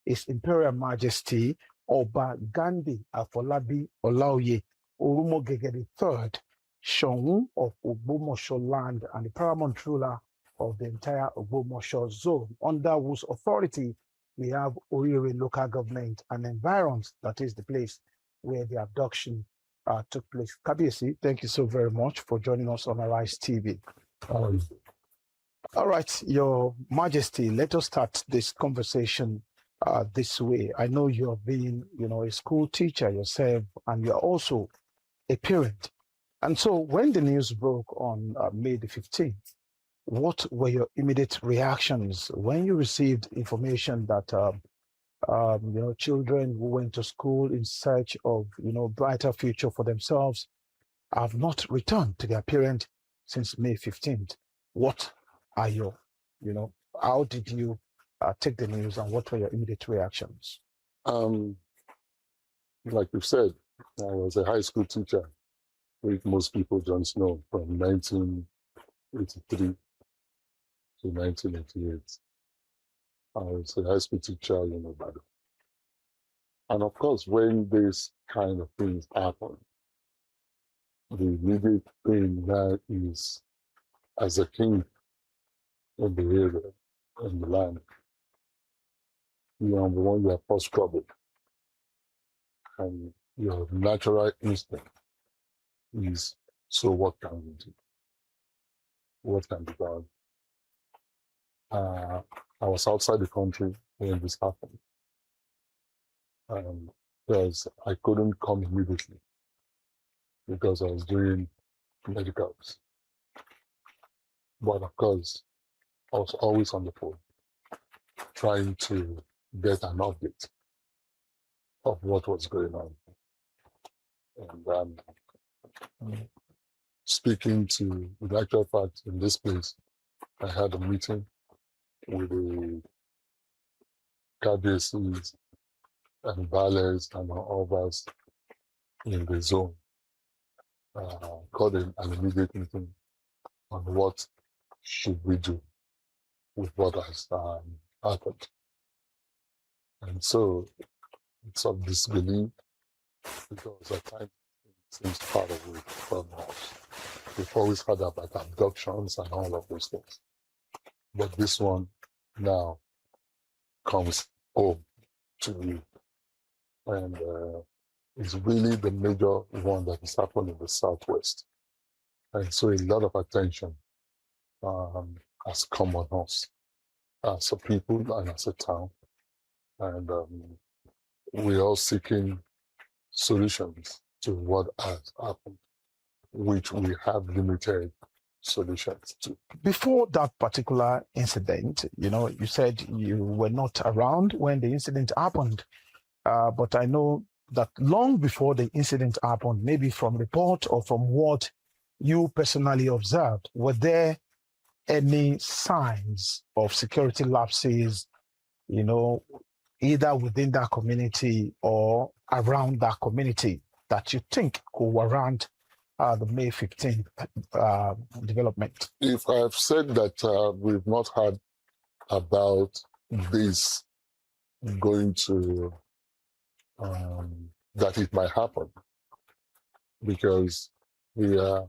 His Imperial Majesty Oba Gandhi Afolabi Olaoye Orumogege III, Soun of Ogbomosho land and the paramount ruler of the entire Ogbomosho zone, under whose authority we have Orire local government and environs, that is the place where the abduction took place. Kabiyesi, thank you so very much for joining us on Arise TV. All right, Your Majesty, let us start this conversation this way. I know you have been, a school teacher yourself, and you're also a parent. And so when the news broke on May the 15th, what were your immediate reactions when you received information that, children who went to school in search of, brighter future for themselves have not returned to their parent since May 15th? What are your, how did you take the news and what were your immediate reactions? Like you said, I was a high school teacher, which most people don't know, from 1983 to 1988. I was a high school teacher in Ibadan. And of course, when this kind of things happen, the immediate thing now is, as a king in the area, in the land, you are the one you are first troubled. And your natural instinct is, so what can we do? What can be done? I was outside the country when this happened. Because I couldn't come immediately because I was doing medicals. But of course, I was always on the phone trying to get an update of what was going on. And speaking to, with actual fact, in this place, I had a meeting with the KBCs and ballers and others in the zone. Called an immediate meeting on what should we do with what has happened. And so it's of disbelief because at times it seems far away from us. We've always heard about abductions and all of those things. But this one now comes home to you. And it's really the major one that is happening in the Southwest. And so a lot of attention has come on us as a people and as a town. And we're all seeking solutions to what has happened, which we have limited solutions to. Before that particular incident, you said you were not around when the incident happened. But I know that long before the incident happened, maybe from report or from what you personally observed, were there any signs of security lapses, either within that community or around that community that you think could warrant the May 15th development? If I've said that we've not heard about this going to, that it might happen, because we are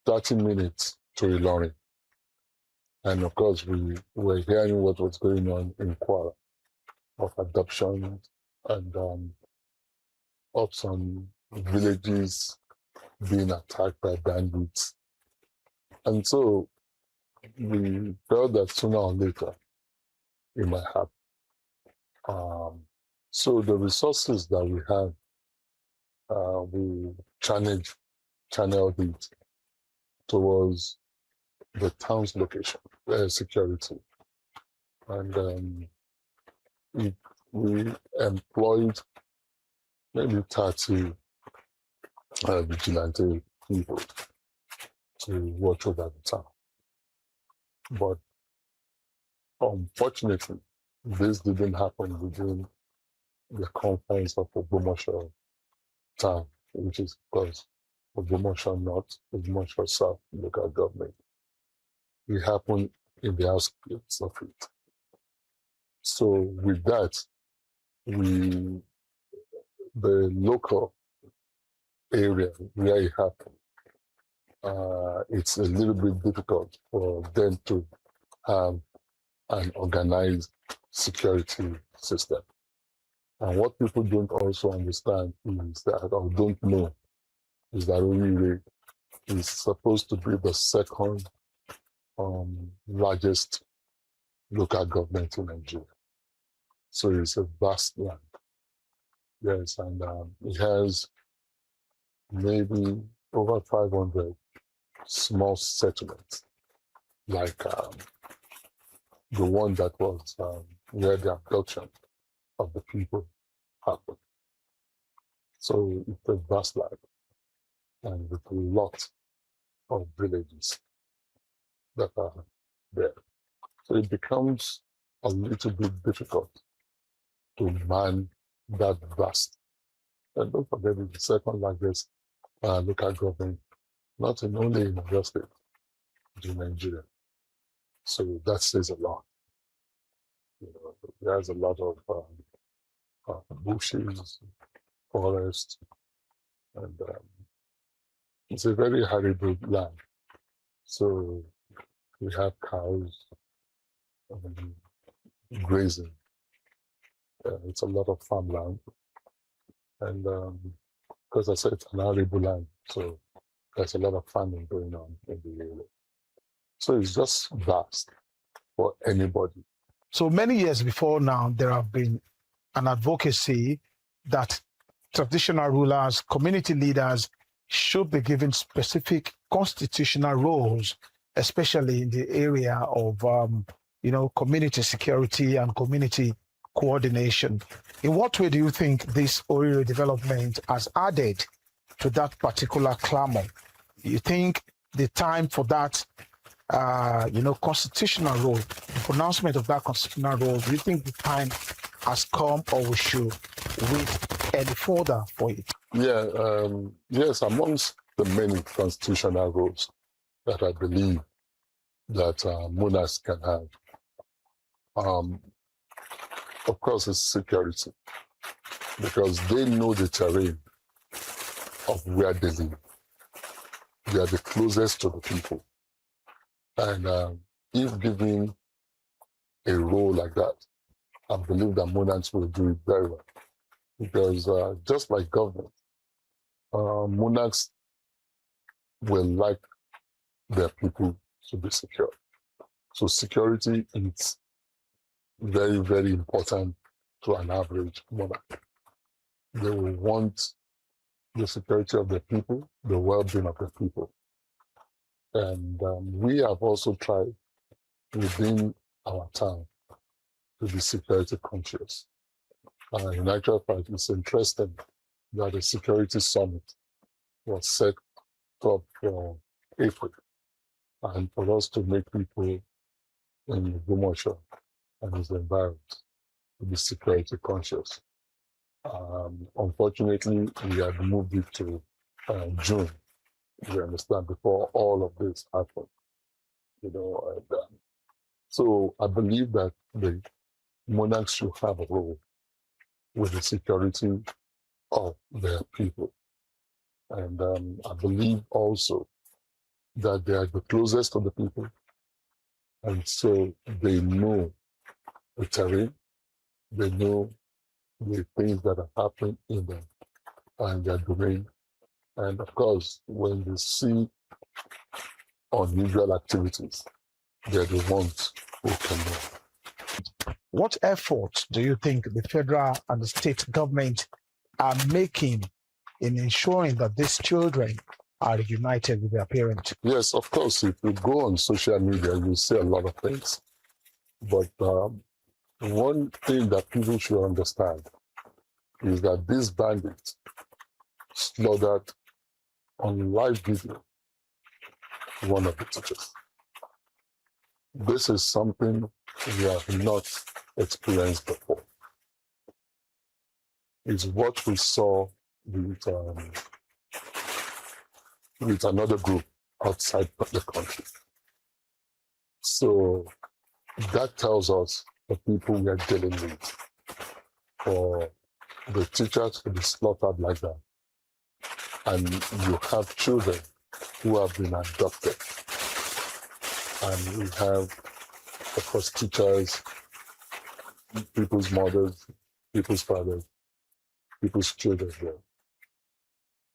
30 minutes to Ilorin. And of course, we were hearing what was going on in Kwara of adoption and of some villages being attacked by bandits. And so we felt that sooner or later it might happen. So the resources that we have, we channeled it towards the town's location, security. And we employed maybe 30 vigilante people to watch over the town. But unfortunately, this didn't happen within the confines of Ogbomosho town, which is because Ogbomosho North, Ogbomosho South local government. It happened in the outskirts of it. So with that, the local area where it happened, it's a little bit difficult for them to have an organized security system. And what people don't also understand is that, or don't know, is that Owerri is supposed to be the second largest local government in Nigeria. So it's a vast land. Yes, and it has maybe over 500 small settlements, like the one that was where the abduction of the people happened. So it's a vast land, and with a lot of villages that are there. So it becomes a little bit difficult to man that vast. And don't forget, it's the second largest local government, not only in Nigeria State, but in Nigeria. So that says a lot. You know, there's a lot of bushes, forests, and it's a very arable land. So we have cows grazing. It's a lot of farmland. And because I said it's an arable land, so there's a lot of farming going on in the area. So it's just vast for anybody. So many years before now, there have been an advocacy that traditional rulers, community leaders should be given specific constitutional roles, especially in the area of community security and community coordination. In what way do you think this Owerri development has added to that particular clamor? You think the time for that constitutional role, the pronouncement of that constitutional role, do you think the time has come, or we should wait any further for it? Yeah, yes, amongst the many constitutional roles that I believe that monarchs can have, of course, it's security, because they know the terrain of where they live. They are the closest to the people. And if given a role like that, I believe that monarchs will do it very well. Because just like government, monarchs will like their people to be secure. So security is very, very important to an average monarch. They will want the security of the people, the well-being of the people. And we have also tried within our town to be security conscious. In actual fact, it's interesting that the security summit was set up for April, and for us to make people in Ogbomosho and its environment to be security conscious. Unfortunately, we had moved it to June, you understand, before all of this happened. So I believe that the monarchs should have a role with the security of their people. And I believe also that they are the closest to the people. And so they know the terrain, they know the things that are happening in them and their domain. And of course, when they see unusual activities, they're the ones who can know. What efforts do you think the federal and the state government are making in ensuring that these children are united with their parents? Yes, of course, if you go on social media, you see a lot of things. But one thing that people should understand is that these bandits slaughtered on live video one of the teachers. This is something we have not experienced before. It's what we saw with another group outside the country. So that tells us the people we are dealing with, for the teachers to be slaughtered like that. And you have children who have been adopted. And we have, of course, teachers, people's mothers, people's fathers, people's children there.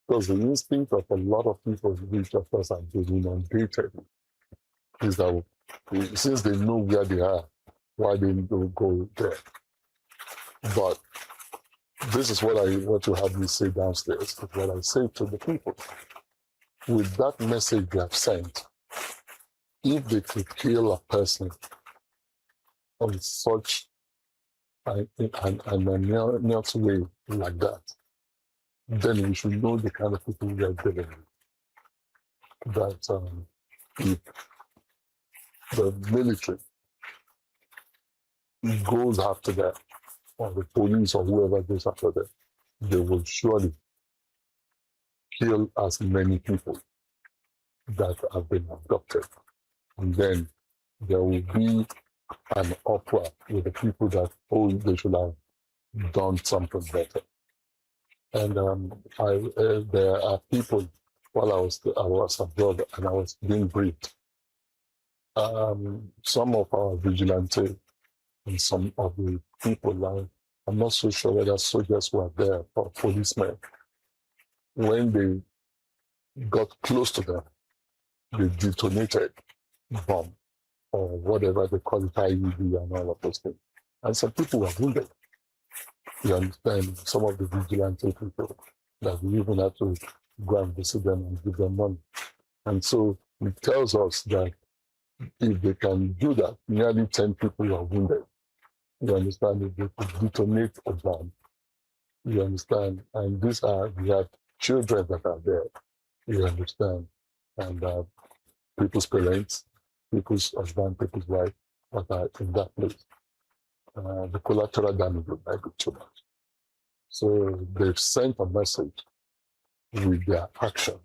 Because the instinct of a lot of people, which of us are being inundated, is that since they know where they are, why they don't go there? But this is what I want to have me say downstairs, is what I say to the people. With that message they have sent, if they could kill a person on such an anonymous way like that, then we should know the kind of people we are dealing with. That if the military goes after them, or the police or whoever goes after them, they will surely kill as many people that have been abducted. And then there will be an uproar with the people that, oh, they should have done something better. And there are people, while I was abroad and I was being briefed, some of our vigilantes and some of the people, I'm not so sure whether soldiers were there or policemen, when they got close to them, they detonated bomb or whatever they call it, IED and all of those things. And some people were wounded. You understand? Some of the vigilante people that we even had to go and visit them and give them money. And so it tells us that if they can do that, nearly 10 people are wounded. You understand? If they could detonate a bomb, you understand? And we have children that are there, you understand? And people's parents, people's husband, people's wife that are in that place. The collateral damage will not be too much. So they've sent a message with their action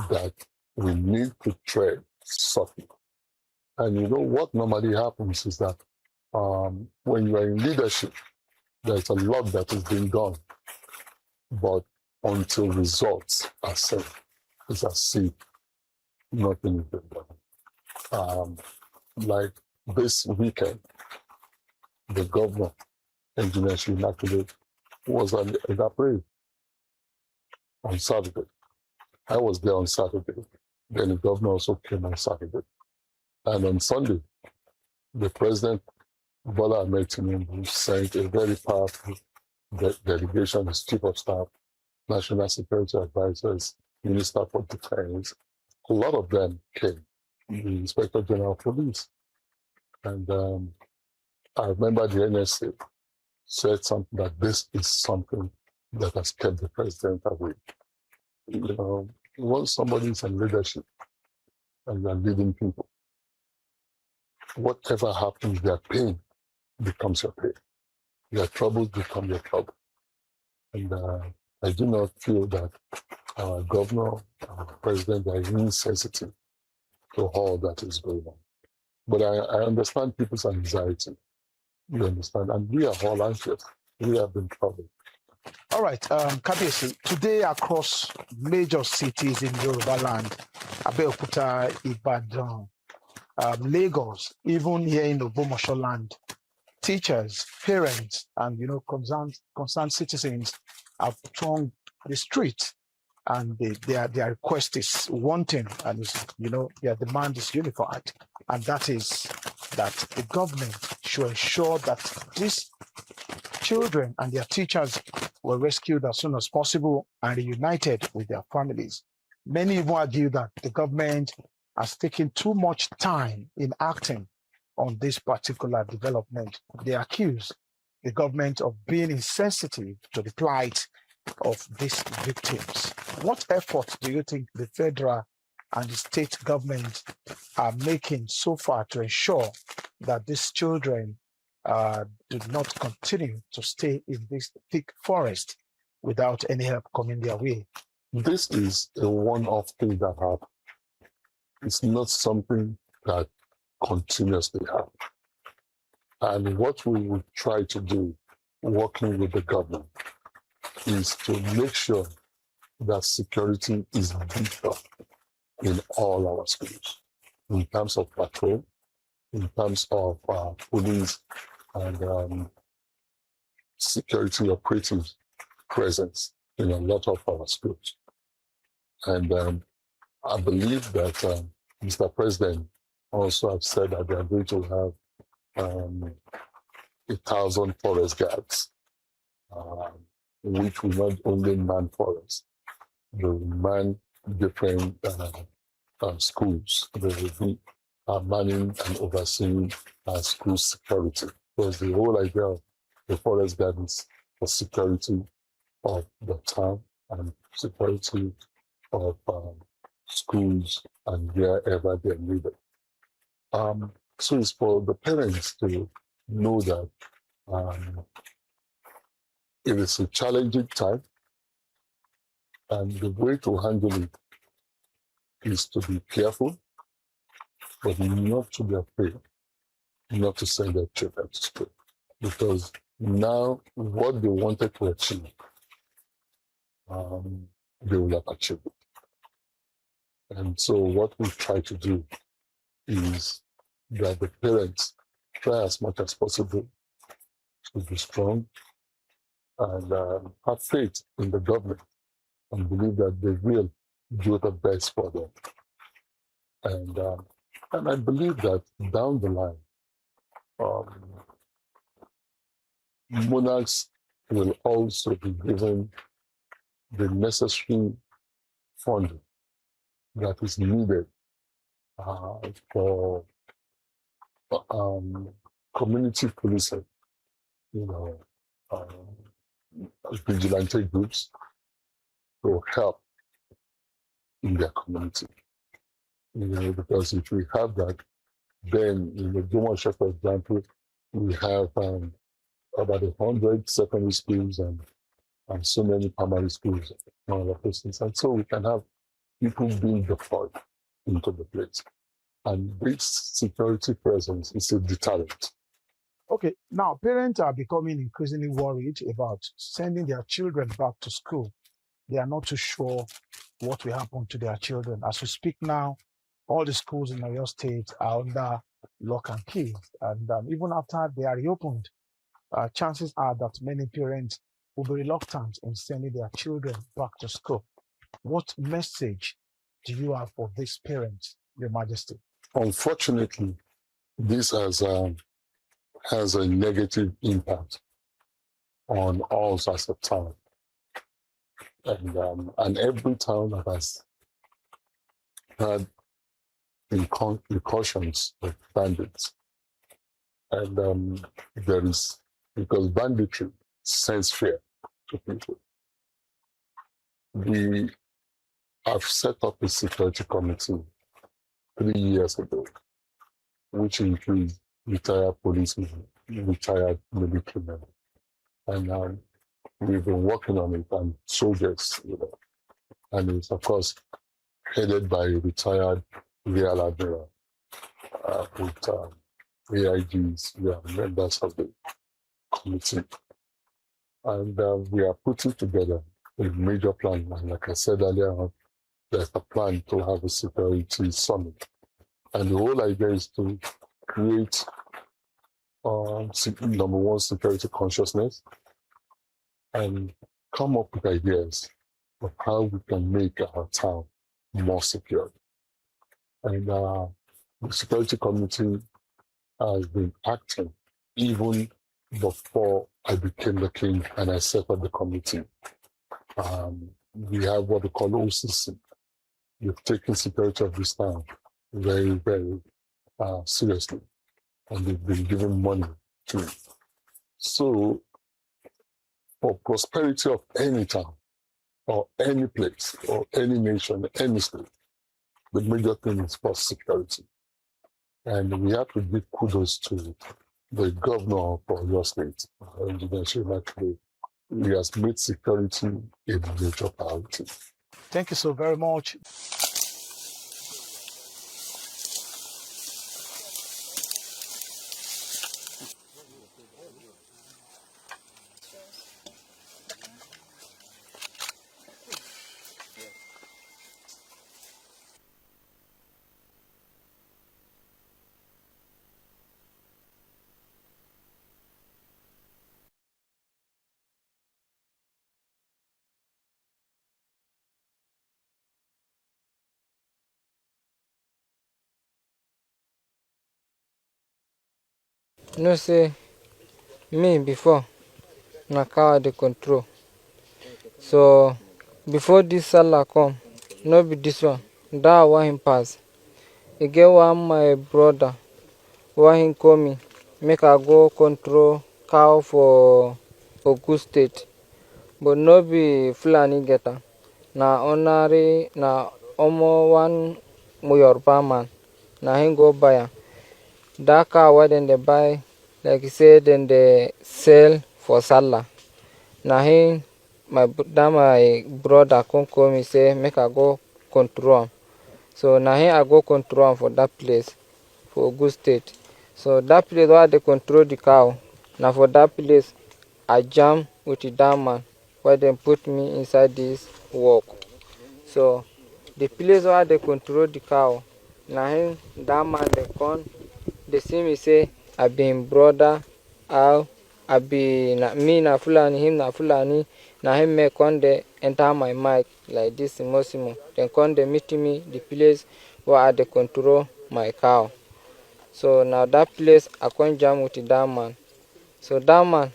that we need to tread softly. And you know what normally happens is that when you are in leadership, there's a lot that is being done. But until results are seen, it's as if nothing is being done. Like this weekend, the governor, Engineer Immaculate, was at that parade on Saturday. I was there on Saturday. Then the governor also came on Saturday. And on Sunday, the president, Bola Ahmed Tinubu, sent a very powerful delegation, his chief of staff, national security advisors, minister for defense. A lot of them came, the inspector general of police. And I remember the NSA said something that this is something that has kept the president away. You know, once somebody is in leadership and you are leading people, whatever happens, their pain becomes your pain. Their troubles become your trouble. And I do not feel that our governor, our president are insensitive to all that is going on. But I understand people's anxiety. You understand? And we are all anxious. We have been troubled. All right, Kabiyesi, today across major cities in Yoruba land, Abeokuta, Ibadan, Lagos, even here in Ogbomosho land, teachers, parents, and concerned citizens have thronged the streets, and their request is one thing, and their demand is unified, and that is that the government should ensure that these children and their teachers were rescued as soon as possible and reunited with their families. Many even argue that the government has taken too much time in acting on this particular development. They accuse the government of being insensitive to the plight of these victims. What effort do you think the federal and the state government are making so far to ensure that these children do not continue to stay in this thick forest without any help coming their way? This is a one-off thing that happens. It's not something that continuously happens. And what we will try to do, working with the government, is to make sure that security is beefed up in all our schools, in terms of patrol, in terms of police and security operatives presence in a lot of our schools. And I believe that Mr. President also have said that they are going to have 1,000 forest guards, which will not only man forests, they will man different schools. They will be manning and overseeing school security. Because the whole idea of the forest guard is for security of the town and security of schools and wherever they're needed. So it's for the parents to know that it is a challenging time, and the way to handle it is to be careful, but not to be afraid, not to send their children to school. Because now what they wanted to achieve, they will have achieved it. And so what we try to do is that the parents try as much as possible to be strong and have faith in the government and believe that they will do the best for them. And I believe that down the line, monarchs will also be given the necessary funding that is needed for community policing, vigilante groups to help in their community. Because if we have that, then in the Ogbomosho, for example, we have about 100 secondary schools and so many primary schools and all of those things. And so we can have people being deployed into the place. And this security presence is a deterrent. Okay, now parents are becoming increasingly worried about sending their children back to school. They are not too sure what will happen to their children. As we speak now, all the schools in Oyo State are under lock and key. And even after they are reopened, chances are that many parents will be reluctant in sending their children back to school. What message do you have for these parents, Your Majesty? Unfortunately, this has a negative impact on us as a town. And every town that has had incursions of bandits. And there is, because banditry sends fear to people. We have set up a security committee 3 years ago, which includes retired policemen, retired military men. And we've been working on it, and soldiers, and it's of course headed by a retired Real Admiral with AIGs. We are members of the committee, and we are putting together a major plan. And like I said earlier on, there's a plan to have a security summit, and the whole idea is to create number one, security consciousness, and come up with ideas of how we can make our town more secure. And the security committee has been acting even before I became the king and I set up the committee. We have what we call OCC. We've taken security of this town very, very seriously, and we've been given money to it. So, for prosperity of any town, or any place, or any nation, any state, the major thing is first security. And we have to give kudos to the governor of Oyo State, Engineer Soun. He has made security a major priority. Thank you so very much. No say me before na cow I dey control. So before this Salah come, no be this one. That one him pass. E get one my brother why him call me make I go control cow for Ogun State. But no be Fulani get am. Na ordinary na omo one Yoruba man. Na him go buy am. That cow wey dem dey buy, like you say dem dey sell for Salah. Na him my brother come call me say make I go control am. So na him I go control am for that place for Ogun State. So that place where I dey control the cow, na for that place I jam with that man why dem put me inside this work. So the place where I dey control the cow, na him that man dey come. They see me say I be him brother, how I be me na Fulani, him na Fulani. Na him make come dey enter my mic like this small small. Then come dey meet me the place where I dey control my cow. So now that place I come jam with that man. So that man,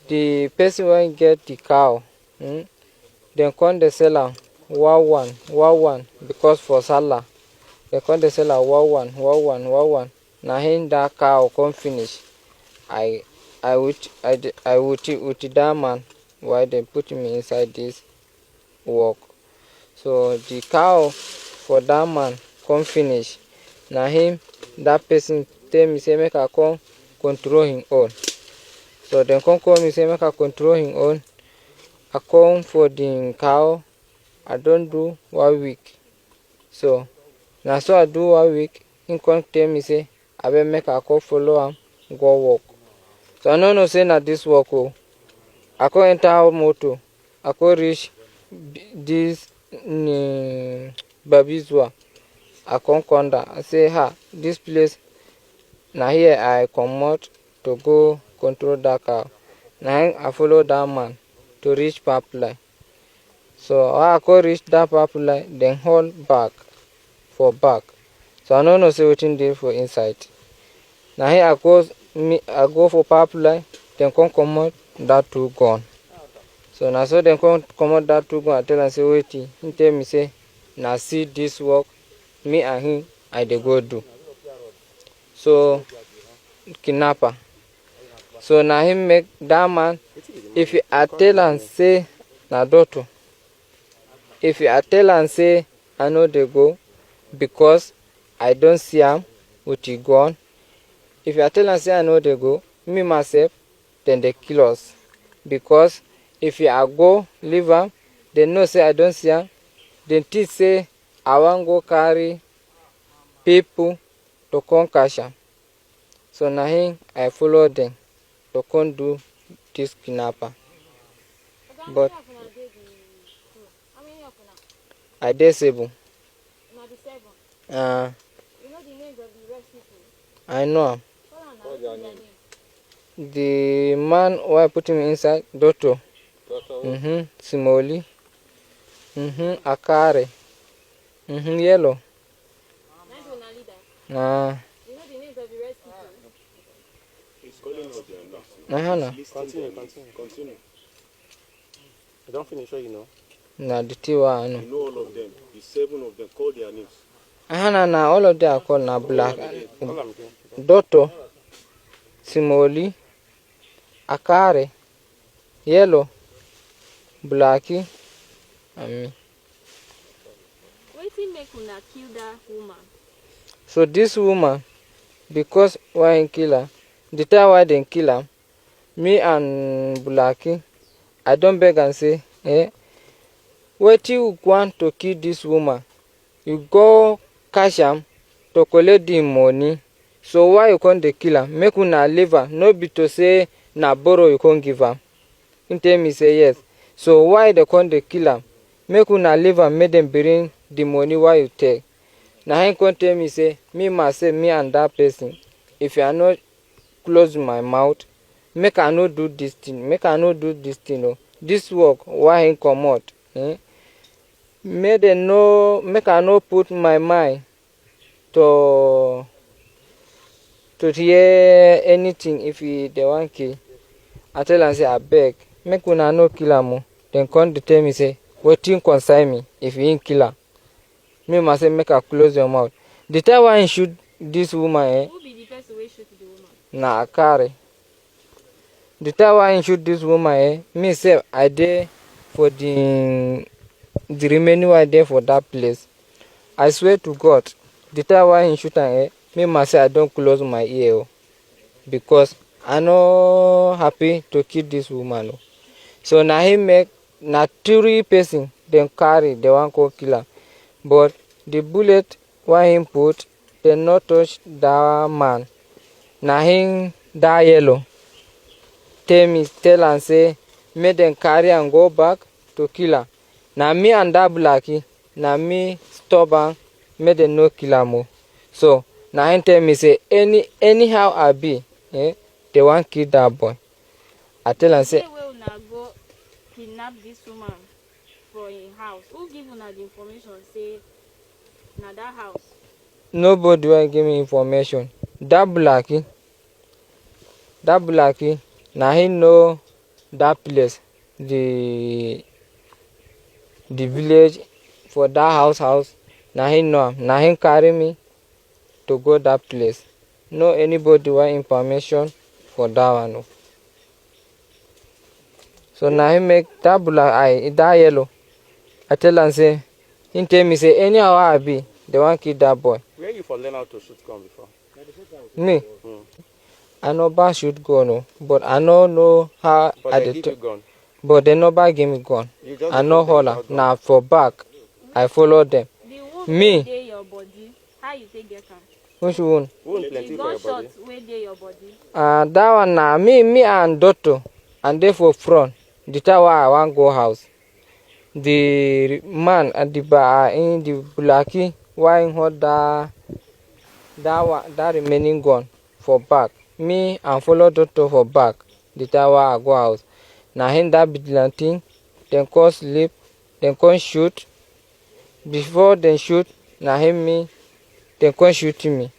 the person wey get the cow, dem come dey sell am 1-1 because for Salah dem come dey sell am 1-1. Na him that cow come finish. I with that man why dem put me inside this work. So the cow for that man come finish. Na him that person tell me say make I come control him own. So dem come call me say make I control him own. I come for the cow. I don do 1 week. So na so I do 1 week. Him come tell me say abeg make I come follow am go work. So I no know say na this work o. I come enter motor. I come reach this Babizua. I come down. I say this place na here I comot to go control that cow. Na him I follow that man to reach pipeline. So I come reach that pipeline, then haul back for back. So I no know say wetin dey for inside. Na here I go for pipeline, then come comot that 2 gun. So na so dem come comot that 2 gun. I tell am say wetin. He tell me say na see this work me and him I dey go do. So kidnapper. So na him make that man, if I tell am say na doctor, if I tell am say I no dey go because I don see am with the gun, if I tell am say I no dey go, me myself dem dey kill us. Because if I go leave am, dem know say I don see am, dem think say I wan go carry people to come catch am. So na him I follow dem to come do this kidnapper. But I dey 7. I know am. The man who put me inside, doctor. Simoli. Akare. Yellow. Nah. Nah. Continue. I don't finish what you know. Nah, the Tiwa, I know. You know all of them. The 7 of them. Call their names. Nah, all of them are called na black. Doctor. Simoli. Akare. Yellow. Blacky. And me. Wetin make una kill that woman? So this woman, because why he kill her, the time why they kill her, me and Blacky, I don't beg and say, wetin you want to kill this woman? You go cash am to collect the money. So why you can't dey kill her? Make una leave her. No be to say na borrow you can't give her. He tell me say yes. So why they can't dey kill her? Make una leave her, make them bring the money why you take. Now he can't tell me say me myself, me and that person, if you are not close my mouth, make I no do this thing. Make I no do this thing. Oh. This work why he come out. Make I no put my mind to to hear anything if they want kill. I tell am say abeg make una no kill am o. Dem come dey tell me say wetin concern me if he ain't kill am. Me must say make I close your mouth. The time when he shoot this woman Who be the person who shoot the woman? na carry. The time when he shoot this woman me say I dey for the remaining one there for that place. I swear to God, the time when he shoot am me must say I don't close my ear because I no happy to kill this woman. So now he make na 3 person dem carry they wan go kill am. But the bullet wey him put dem no touch that man. Na him that yellow tell am say make dem carry am go back to kill am. Na me and that blackie na me stop am make dem no kill am o. So na him tell me say anyhow I be they wan kill that boy. I tell am say Say wey una go kidnap this woman for im house. Who give una the information say na that house? nobody wan give me information. That blackie na him know that place, the village for that house. Na him know am. Na him carry me to go that place. No anybody want information for that one. No. So na him make that that yellow. I tell am say him tell me say anyhow I be they want kill that boy. Where you for learn how to shoot gun before? Me. Mm. I know about shoot gun, no, but I no know how But I they dey give you gun. but they no back give me gun. You just I no hold am. Na for back. I follow them. The wound Me? wey dey your body, how you take get am? Which one? wound The plenty for your body. gunshot wey dey your body. That one na me and doctor and they for front. The time why I want go house. The man at the bar in the blackie why him hold that remaining gun for back. Me and follow doctor for back. The time why I go house. Na him that vigilante, then come sleep, then come shoot. Before they shoot, na him me, then come shoot me.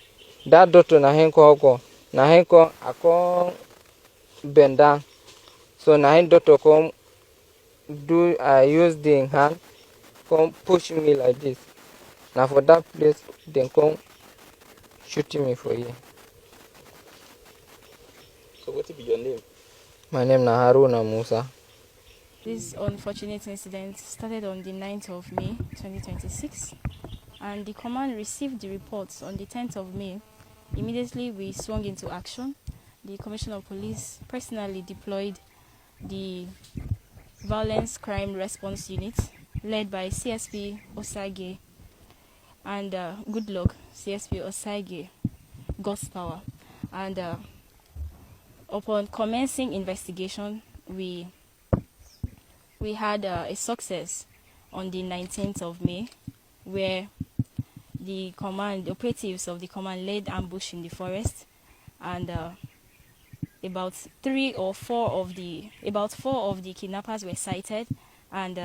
That doctor na him come go. Na him come, I come bend down. So na him doctor come do, I use the hand, come push me like this. Now for that place, then come shoot me for here. So what be your name? My name na Haruna Musa. This unfortunate incident started on the 9th of May 2026, and the command received the reports on the 10th of May. Immediately we swung into action. The Commissioner of Police personally deployed the Violence Crime Response Unit led by CSP Osage and good luck CSP Osage God's power. And upon commencing investigation, we had a success on the 19th of May, where the operatives of the command laid ambush in the forest, and about 4 of the kidnappers were sighted, and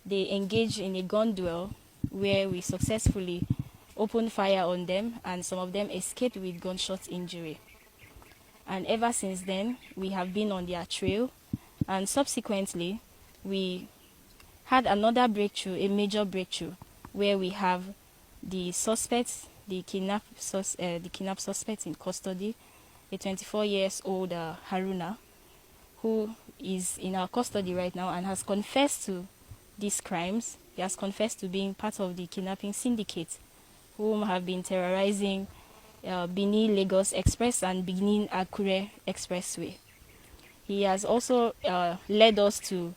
they engaged in a gun duel where we successfully opened fire on them, and some of them escaped with gunshot injury. And ever since then, we have been on their trail, and subsequently, we had another breakthrough, a major breakthrough, where we have the suspects, the kidnap suspect in custody, a 24-year-old Haruna, who is in our custody right now and has confessed to these crimes. He has confessed to being part of the kidnapping syndicate, whom have been terrorizing Benin-Lagos Express and Benin-Akure Expressway. He has also led us to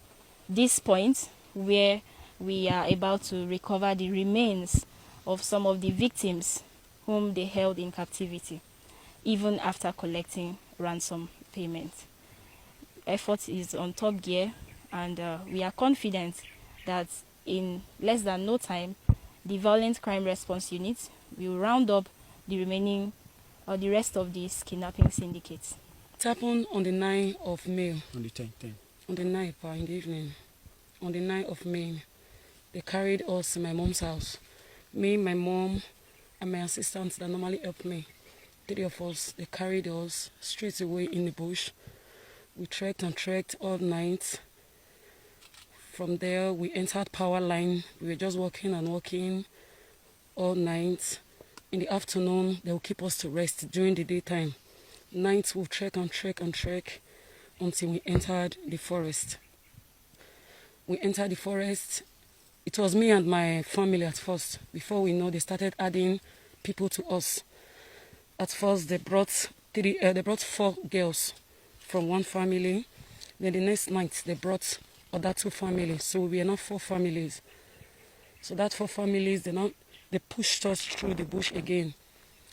this point where we are about to recover the remains of some of the victims whom they held in captivity, even after collecting ransom payment. Effort is on top gear, and we are confident that in less than no time, the Violent Crime Response Unit will round up the remaining or the rest of these kidnapping syndicates. It happened on the 9th of May. On the 10th. On the 9th, in the evening. On the 9th of May, they carried us to my mom's house. Me, my mom, and my assistants that normally help me three of us, they carried us straight away in the bush. We trekked and trekked all night. From there, we entered power line. We were just walking and walking all night. In the afternoon, they will keep us to rest during the daytime. Night, we'll trek and trek and trek until we entered the forest. We entered the forest. It was me and my family at first. Before we know, they started adding people to us. At first, they brought 4 girls from one family. Then the next night, they brought other 2 families. So we are now 4 families. So that 4 families, they pushed us through the bush again.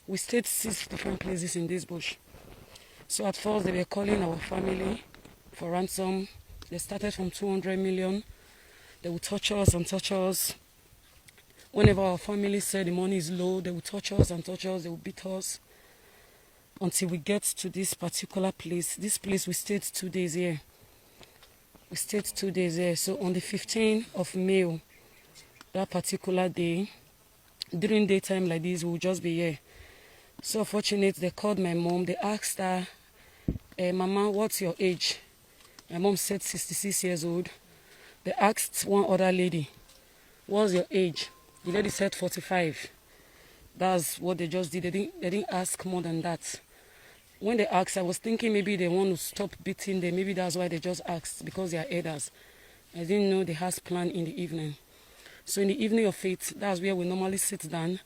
We stayed 6 different places in this bush. So at first, they were calling our family for ransom. They started from 200 million. They would touch us and touch us. Whenever our family said the money is low, they would touch us and touch us. They would beat us until we get to this particular place. This place, we stayed 2 days here. We stayed 2 days here. So on the 15th of May, that particular day, during daytime like this, we will just be here. So fortunate, they called my mom. They asked her, Mama, what's your age? My mom said 66 years old. They asked one other lady, what's your age? The lady said 45. That's what they just did. They didn't ask more than that. When they asked, I was thinking maybe they want to stop beating them. Maybe that's why they just asked, because they are elders. I didn't know they had planned in the evening. So in the evening of it, that's where we normally sit down.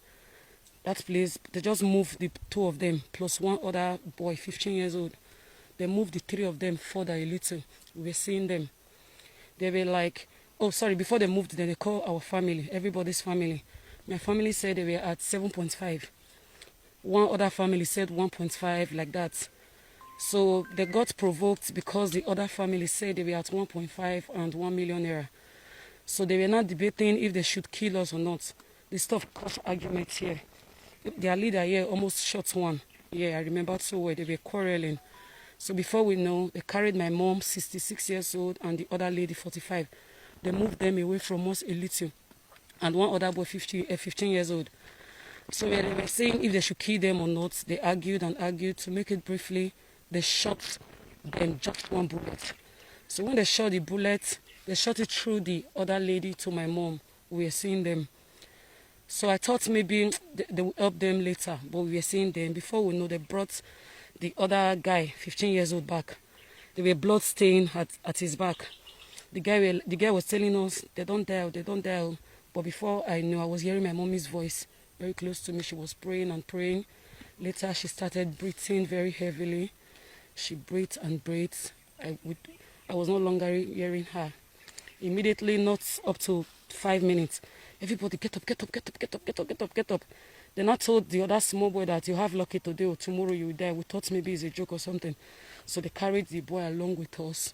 That place, they just moved the 2 of them, plus one other boy, 15 years old. They moved the 3 of them further a little. We were seeing them. They were like, oh, sorry, before they moved, then they called our family, everybody's family. My family said they were at 7.5. One other family said 1.5, like that. So they got provoked because the other family said they were at 1.5 and 1 million naira. So they were not debating if they should kill us or not. The stuff caused arguments here. Their leader here almost shot one. Yeah, I remember so well. They were quarreling. So before we know, they carried my mom, 66 years old, and the other lady, 45. They moved them away from us a little. And one other boy, 15 years old. So they were saying if they should kill them or not. They argued and argued. To make it briefly, they shot them just 1 bullet. So when they shot the bullet, they shot it through the other lady to my mom. We were seeing them. So I thought maybe they would help them later, but we were seeing them. Before we know, they brought the other guy, 15 years old, back. They were blood stained at his back. The guy was telling us, they don't die. But before I knew, I was hearing my mommy's voice very close to me. She was praying and praying. Later, she started breathing very heavily. She breathed and breathed. I was no longer hearing her. Immediately, not up to 5 minutes, everybody get up. Then I told the other small boy that you have lucky today or tomorrow you will die. We thought maybe it's a joke or something. So they carried the boy along with us.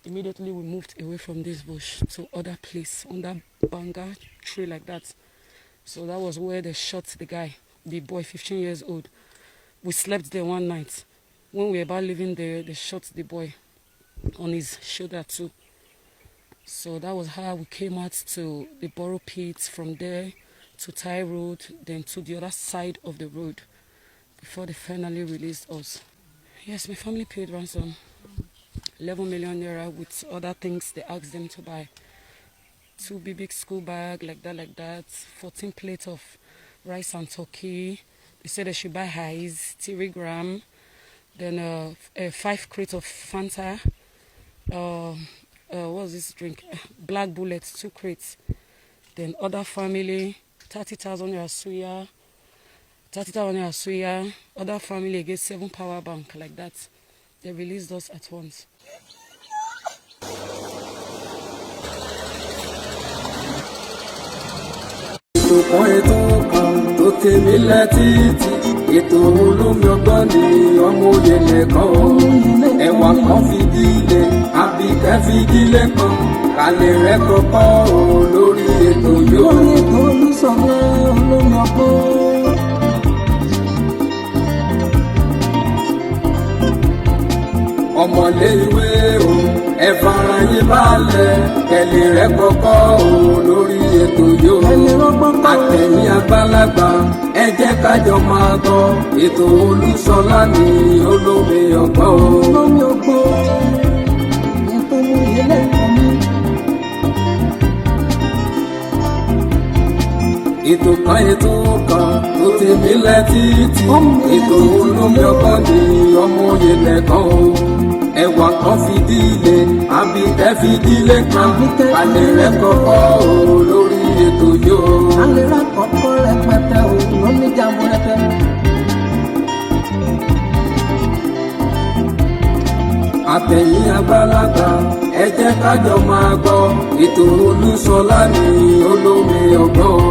Immediately we moved away from this bush to other place, under banga tree like that. So that was where they shot the guy, the boy, 15 years old. We slept there one night. When we were about leaving there, they shot the boy on his shoulder too. So that was how we came out to the Borough Pit, from there to Thai Road, then to the other side of the road before they finally released us. Yes, my family paid ransom, 11 million naira with other things they asked them to buy. 2 big school bag, like that, 14 plates of rice and turkey. They said they should buy highs, 3 gram, then 5 crates of Fanta, what's this drink? Black Bullet, 2 crates. Then other family, 30,000 naira suya, 30,000 naira suya. Other family again, 7 power bank, like that. They released us at once. Ètò olómi ọgbọ́n ni ọmọ òye nìkan o. Ẹ̀wà kan fìdí ilé, àbíkẹ́ fìdí lẹ́kan. Kàlẹ́ rẹ̀ kọ́kọ́ o lórí ètò yóò. Lórí ètò olùsọ̀rọ̀ olómi ọgbọ́n. Ọmọlé ìwé o, ẹ fara yín balẹ̀. Kẹ̀lẹ́ rẹ̀ kọ́kọ́ o lórí ètò yóò. Àtẹ̀yìn àgbàlagbà. ẹ jẹ́ ká jọ máa gbọ́ ètò Olúṣọlá ní olómi ọgbọ́n o. olómi ọgbọ́n ní tó mú ilé ẹ̀kọ́ mi. ètò kan tó ti mílẹ̀ títí ètò olómi ọgbọ́n ní ọmọ òye lẹ́kàn o. ẹwà kan fìdílé àbíkẹ́ fìdílé kan alẹ́ rẹ̀ kọ́kọ́ o lórí ètò yóò. alẹ́ rẹ̀ kọ́kọ́ rẹpẹtẹ o lómi jàmbó rẹpẹ. àtẹ̀yìn àgbàlagbà ẹ jẹ́ ká jọ máa gbọ́ ètò Olúṣọlá ní olómi ọgbọ́n.